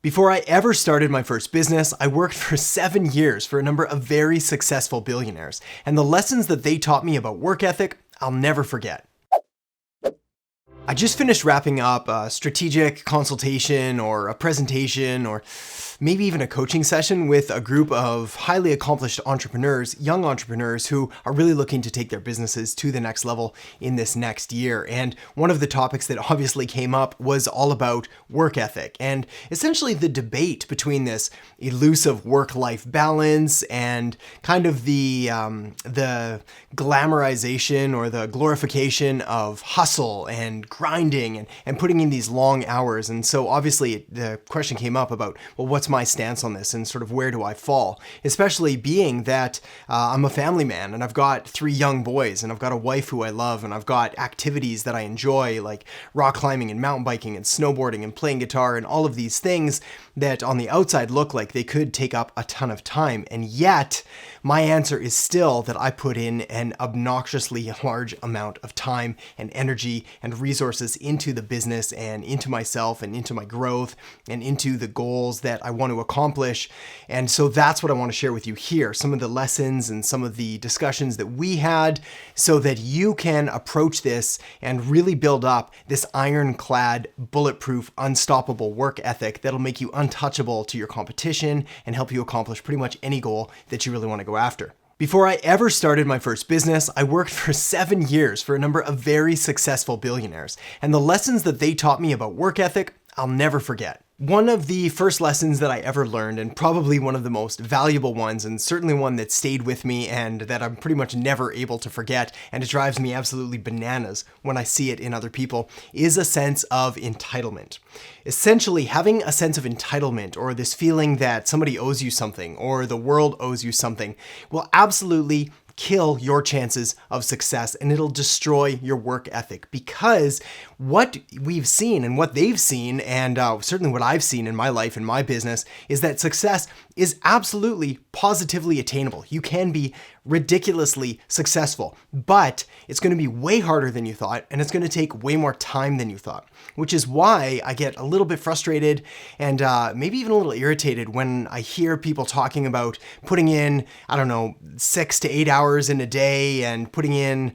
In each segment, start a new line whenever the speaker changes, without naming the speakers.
Before I ever started my first business, I worked for 7 years for a number of very successful billionaires, and the lessons that they taught me about work ethic, I'll never forget. I just finished wrapping up a strategic consultation or a presentation or maybe even a coaching session with a group of highly accomplished entrepreneurs, young entrepreneurs who are really looking to take their businesses to the next level in this next year. And one of the topics that obviously came up was all about work ethic and essentially the debate between this elusive work-life balance and kind of the glamorization or the glorification of hustle and grinding and putting in these long hours. And so obviously the question came up about, well, what's my stance on this and sort of where do I fall? Especially being that I'm a family man and I've got 3 young boys and I've got a wife who I love and I've got activities that I enjoy like rock climbing and mountain biking and snowboarding and playing guitar and all of these things that on the outside look like they could take up a ton of time. And yet my answer is still that I put in an obnoxiously large amount of time and energy and resources into the business and into myself and into my growth and into the goals that I want to accomplish. And so that's what I want to share with you here, some of the lessons and some of the discussions that we had so that you can approach this and really build up this ironclad, bulletproof, unstoppable work ethic that'll make you untouchable to your competition and help you accomplish pretty much any goal that you really want to go after. Before I ever started my first business, I worked for 7 years for a number of very successful billionaires, and the lessons that they taught me about work ethic, I'll never forget. One of the first lessons that I ever learned, and probably one of the most valuable ones, and certainly one that stayed with me and that I'm pretty much never able to forget, and it drives me absolutely bananas when I see it in other people, is a sense of entitlement. Essentially, having a sense of entitlement or this feeling that somebody owes you something or the world owes you something will absolutely kill your chances of success and it'll destroy your work ethic, because what we've seen and what they've seen and certainly what I've seen in my life and my business is that success is absolutely positively attainable. You can be ridiculously successful, but it's going to be way harder than you thought and it's going to take way more time than you thought, which is why I get a little bit frustrated and maybe even a little irritated when I hear people talking about putting in, 6 to 8 hours in a day and putting in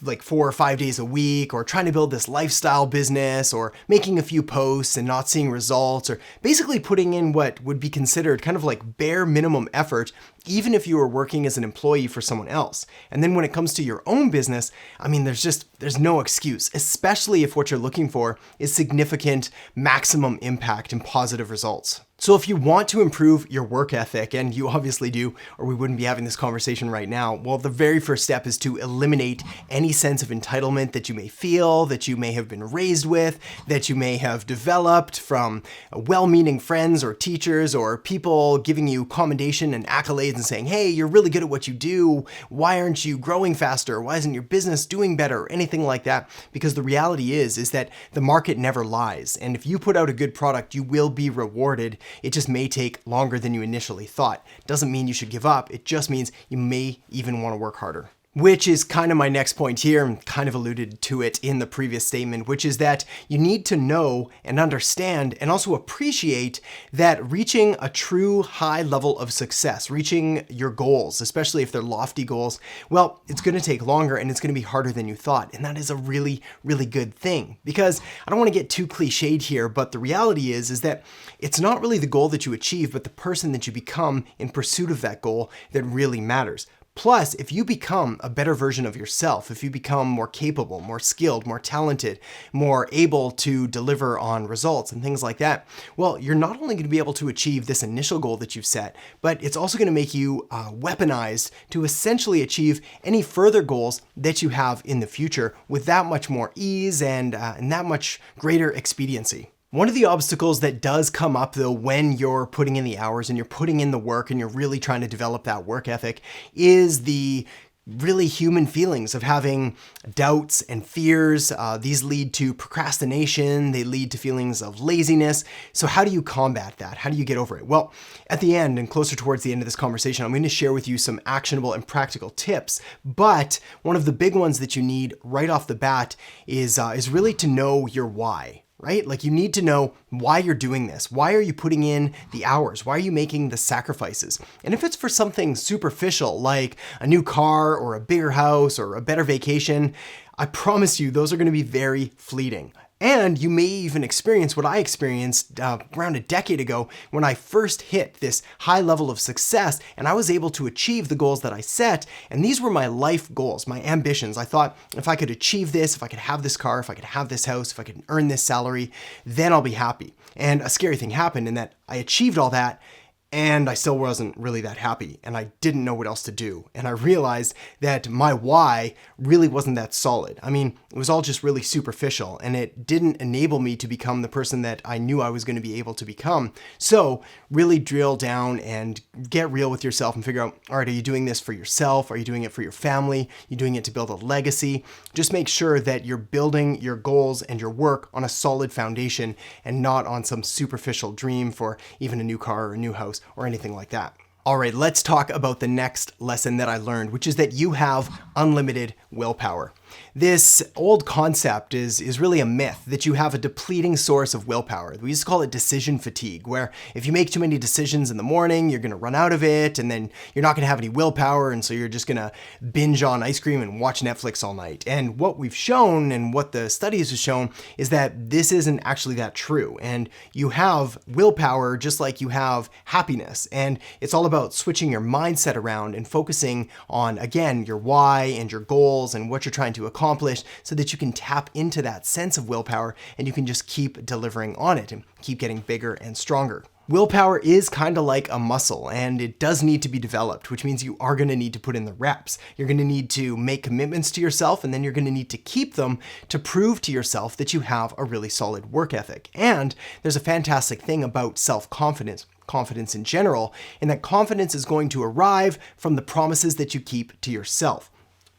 like 4 or 5 days a week, or trying to build this lifestyle business, or making a few posts and not seeing results, or basically putting in what would be considered kind of like bare minimum effort, even if you were working as an employee for someone else. And then when it comes to your own business, there's no excuse, especially if what you're looking for is significant maximum impact and positive results. So if you want to improve your work ethic, and you obviously do, or we wouldn't be having this conversation right now, well, the very first step is to eliminate any sense of entitlement that you may feel, that you may have been raised with, that you may have developed from well-meaning friends or teachers or people giving you commendation and accolades and saying, hey, you're really good at what you do. Why aren't you growing faster? Why isn't your business doing better? Or anything like that. Because the reality is that the market never lies. And if you put out a good product, you will be rewarded. It just may take longer than you initially thought. Doesn't mean you should give up. It just means you may even want to work harder. Which is kind of my next point here, and kind of alluded to it in the previous statement, which is that you need to know and understand and also appreciate that reaching a true high level of success, reaching your goals, especially if they're lofty goals, well, it's going to take longer and it's going to be harder than you thought. And that is a really, really good thing, because I don't want to get too cliched here, but the reality is that it's not really the goal that you achieve, but the person that you become in pursuit of that goal that really matters. Plus, if you become a better version of yourself, if you become more capable, more skilled, more talented, more able to deliver on results and things like that, well, you're not only going to be able to achieve this initial goal that you've set, but it's also going to make you weaponized to essentially achieve any further goals that you have in the future with that much more ease and that much greater expediency. One of the obstacles that does come up though when you're putting in the hours and you're putting in the work and you're really trying to develop that work ethic is the really human feelings of having doubts and fears. These lead to procrastination. They lead to feelings of laziness. So how do you combat that? How do you get over it? Well, at the end and closer towards the end of this conversation, I'm going to share with you some actionable and practical tips. But one of the big ones that you need right off the bat is really to know your why. right? Like you need to know why you're doing this. Why are you putting in the hours? Why are you making the sacrifices? And if it's for something superficial like a new car or a bigger house or a better vacation, I promise you those are going to be very fleeting. And you may even experience what I experienced around a decade ago when I first hit this high level of success and I was able to achieve the goals that I set. And these were my life goals, my ambitions. I thought if I could achieve this, if I could have this car, if I could have this house, if I could earn this salary, then I'll be happy. And a scary thing happened in that I achieved all that and I still wasn't really that happy, and I didn't know what else to do. And I realized that my why really wasn't that solid. I mean, it was all just really superficial, and it didn't enable me to become the person that I knew I was going to be able to become. So really drill down and get real with yourself and figure out, all right, are you doing this for yourself? Are you doing it for your family? Are you doing it to build a legacy? Just make sure that you're building your goals and your work on a solid foundation and not on some superficial dream for even a new car or a new house or anything like that. All right, let's talk about the next lesson that I learned, which is that you have unlimited willpower. This old concept is really a myth that you have a depleting source of willpower. We used to call it decision fatigue, where if you make too many decisions in the morning, you're gonna run out of it, and then you're not gonna have any willpower, and so you're just gonna binge on ice cream and watch Netflix all night. And what we've shown, and what the studies have shown, is that this isn't actually that true. And you have willpower just like you have happiness. And it's all about switching your mindset around and focusing on, again, your why and your goals and what you're trying to accomplish so that you can tap into that sense of willpower and you can just keep delivering on it and keep getting bigger and stronger. Willpower is kind of like a muscle, and it does need to be developed, which means you are going to need to put in the reps. You're going to need to make commitments to yourself, and then you're going to need to keep them to prove to yourself that you have a really solid work ethic. And there's a fantastic thing about self-confidence, confidence in general, in that confidence is going to arrive from the promises that you keep to yourself.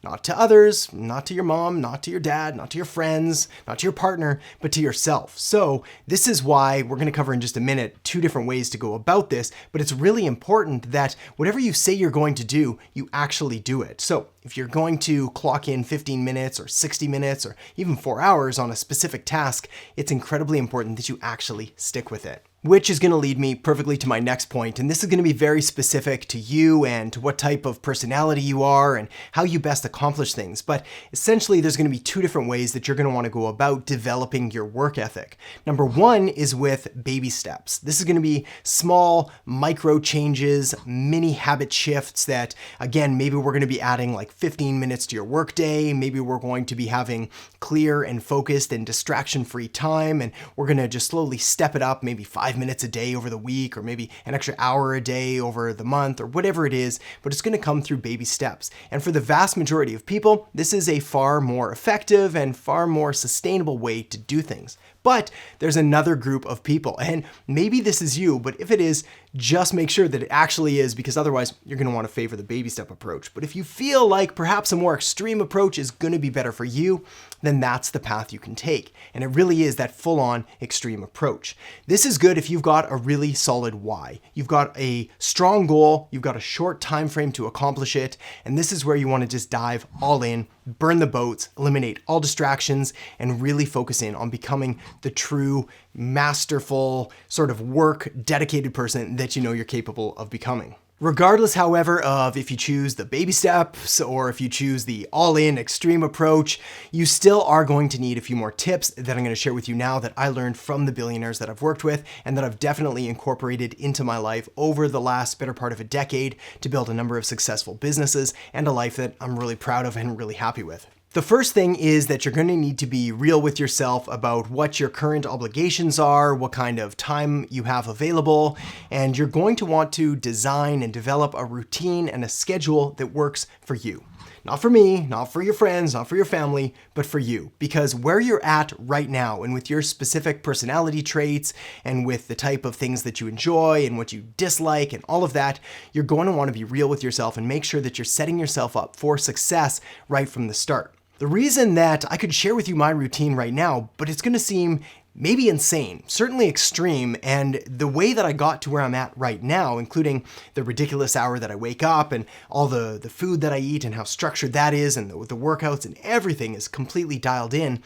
Not to others, not to your mom, not to your dad, not to your friends, not to your partner, but to yourself. So this is why we're going to cover in just a minute 2 different ways to go about this, but it's really important that whatever you say you're going to do, you actually do it. So if you're going to clock in 15 minutes or 60 minutes or even 4 hours on a specific task, it's incredibly important that you actually stick with it. Which is going to lead me perfectly to my next point, and this is going to be very specific to you and to what type of personality you are and how you best accomplish things. But essentially, there's going to be 2 different ways that you're going to want to go about developing your work ethic. Number 1 is with baby steps. This is going to be small micro changes, mini habit shifts that, again, maybe we're going to be adding like 15 minutes to your workday. Maybe we're going to be having clear and focused and distraction-free time, and we're going to just slowly step it up, maybe 5 minutes a day over the week, or maybe an extra hour a day over the month, or whatever it is, but it's going to come through baby steps. And for the vast majority of people, this is a far more effective and far more sustainable way to do things. But there's another group of people, and maybe this is you, but if it is, just make sure that it actually is, because otherwise you're going to want to favor the baby step approach. But if you feel like perhaps a more extreme approach is going to be better for you, then that's the path you can take. And it really is that full-on extreme approach. This is good if you've got a really solid why. You've got a strong goal, you've got a short time frame to accomplish it, and this is where you want to just dive all in, burn the boats, eliminate all distractions, and really focus in on becoming the true, masterful, sort of work dedicated person that you know you're capable of becoming. Regardless, however, of if you choose the baby steps or if you choose the all-in extreme approach, you still are going to need a few more tips that I'm going to share with you now that I learned from the billionaires that I've worked with and that I've definitely incorporated into my life over the last better part of a decade to build a number of successful businesses and a life that I'm really proud of and really happy with. The first thing is that you're going to need to be real with yourself about what your current obligations are, what kind of time you have available, and you're going to want to design and develop a routine and a schedule that works for you. Not for me, not for your friends, not for your family, but for you. Because where you're at right now and with your specific personality traits and with the type of things that you enjoy and what you dislike and all of that, you're going to want to be real with yourself and make sure that you're setting yourself up for success right from the start. The reason that I could share with you my routine right now, but it's going to seem maybe insane, certainly extreme, and the way that I got to where I'm at right now, including the ridiculous hour that I wake up and all the food that I eat and how structured that is and the workouts and everything is completely dialed in,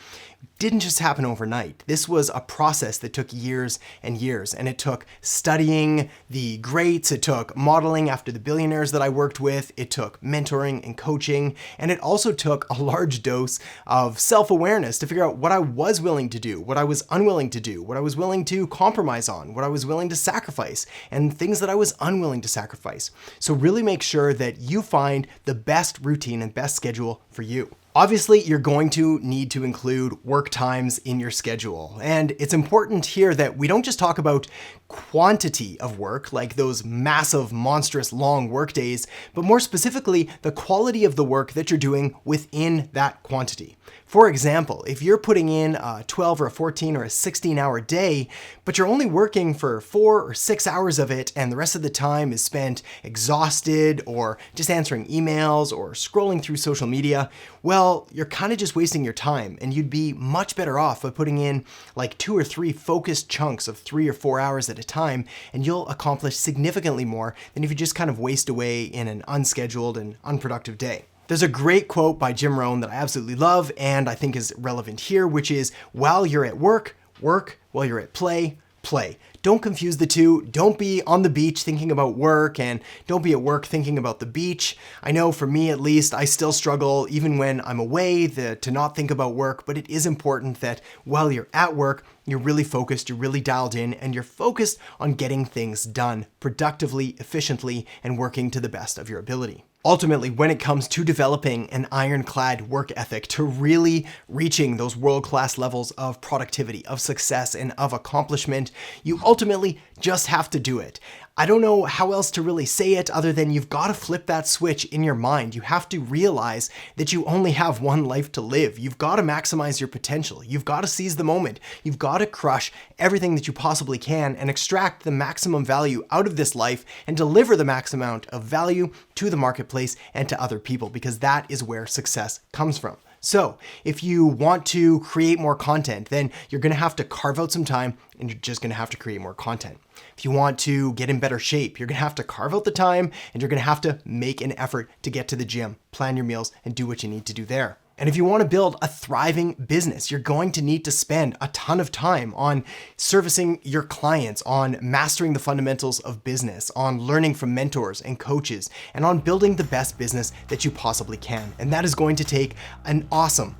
didn't just happen overnight. This was a process that took years and years, and it took studying the greats, it took modeling after the billionaires that I worked with, it took mentoring and coaching, and it also took a large dose of self-awareness to figure out what I was willing to do, what I was unwilling to do, what I was willing to compromise on, what I was willing to sacrifice, and things that I was unwilling to sacrifice. So really make sure that you find the best routine and best schedule for you. Obviously, you're going to need to include work times in your schedule. And it's important here that we don't just talk about quantity of work, like those massive, monstrous, long work days, but more specifically, the quality of the work that you're doing within that quantity. For example, if you're putting in a 12 or a 14 or a 16-hour day, but you're only working for 4 or 6 hours of it, and the rest of the time is spent exhausted or just answering emails or scrolling through social media, well, you're kind of just wasting your time, and you'd be much better off by putting in like 2 or 3 focused chunks of 3 or 4 hours at a time, and you'll accomplish significantly more than if you just kind of waste away in an unscheduled and unproductive day. There's a great quote by Jim Rohn that I absolutely love and I think is relevant here, which is, while you're at work, work. While you're at play, play. Don't confuse the two. Don't be on the beach thinking about work, and don't be at work thinking about the beach. I know for me at least, I still struggle even when I'm away to not think about work, but it is important that while you're at work, you're really focused, you're really dialed in, and you're focused on getting things done productively, efficiently, and working to the best of your ability. Ultimately, when it comes to developing an ironclad work ethic, to really reaching those world-class levels of productivity, of success, and of accomplishment, you ultimately just have to do it. I don't know how else to really say it other than you've got to flip that switch in your mind. You have to realize that you only have one life to live. You've got to maximize your potential. You've got to seize the moment. You've got to crush everything that you possibly can and extract the maximum value out of this life and deliver the max amount of value to the marketplace and to other people, because that is where success comes from. So if you want to create more content, then you're going to have to carve out some time and you're just going to have to create more content. If you want to get in better shape, you're going to have to carve out the time and you're going to have to make an effort to get to the gym, plan your meals, and do what you need to do there. And if you want to build a thriving business, you're going to need to spend a ton of time on servicing your clients, on mastering the fundamentals of business, on learning from mentors and coaches, and on building the best business that you possibly can. And that is going to take an awesome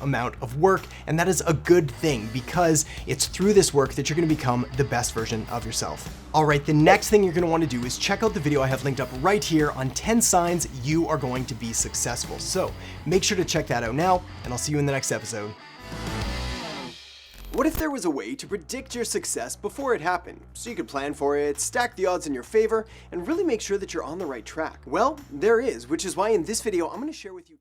amount of work. And that is a good thing, because it's through this work that you're going to become the best version of yourself. All right, the next thing you're going to want to do is check out the video I have linked up right here on 10 signs you are going to be successful. So make sure to check that out now, and I'll see you in the next episode. What if there was a way to predict your success before it happened, so you could plan for it, stack the odds in your favor, and really make sure that you're on the right track? Well, there is, which is why in this video I'm going to share with you